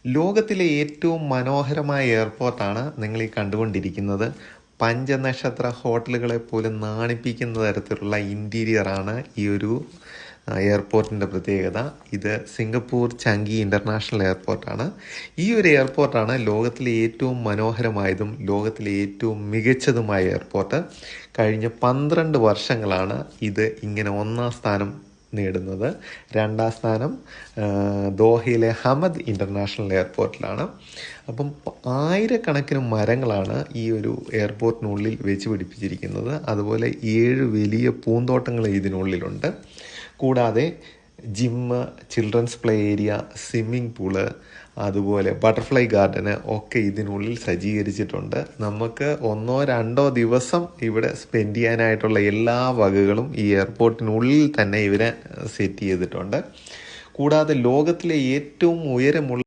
ലോകത്തിലെ ഏറ്റവും മനോഹരമായ എയർപോർട്ടാണ് നിങ്ങൾ ഈ കണ്ടുകൊണ്ടിരിക്കുന്നത്. പഞ്ചനക്ഷത്ര ഹോട്ടലുകളെ പോലും നാണിപ്പിക്കുന്ന തരത്തിലുള്ള ഇൻറ്റീരിയറാണ് ഈ ഒരു എയർപോർട്ടിൻ്റെ പ്രത്യേകത. ഇത് സിംഗപ്പൂർ ചങ്കി ഇൻ്റർനാഷണൽ എയർപോർട്ടാണ്. ഈ ഒരു എയർപോർട്ടാണ് ലോകത്തിലെ ഏറ്റവും മനോഹരമായതും ലോകത്തിലെ ഏറ്റവും മികച്ചതുമായ എയർപോർട്ട്. കഴിഞ്ഞ 12 വർഷങ്ങളാണ് ഇത് ഇങ്ങനെ ഒന്നാം സ്ഥാനം നേടുന്നത്. രണ്ടാം സ്ഥാനം ദോഹയിലെ ഹമദ് ഇൻ്റർനാഷണൽ എയർപോർട്ടിലാണ്. അപ്പം ആയിരക്കണക്കിന് മരങ്ങളാണ് ഈ ഒരു എയർപോർട്ടിനുള്ളിൽ വെച്ച് പിടിപ്പിച്ചിരിക്കുന്നത്. അതുപോലെ 7 വലിയ പൂന്തോട്ടങ്ങൾ ഇതിനുള്ളിലുണ്ട്. കൂടാതെ gym, children's play area, swimming pool, അതുപോലെ ബട്ടർഫ്ലൈ ഗാർഡന് ഒക്കെ ഇതിനുള്ളിൽ സജ്ജീകരിച്ചിട്ടുണ്ട്. നമുക്ക് 1-2 ദിവസം ഇവിടെ സ്പെൻഡ് ചെയ്യാനായിട്ടുള്ള എല്ലാ വകകളും ഈ എയർപോർട്ടിനുള്ളിൽ തന്നെ ഇവരെ സെറ്റ് ചെയ്തിട്ടുണ്ട്. കൂടാതെ ലോകത്തിലെ ഏറ്റവും ഉയരമുള്ള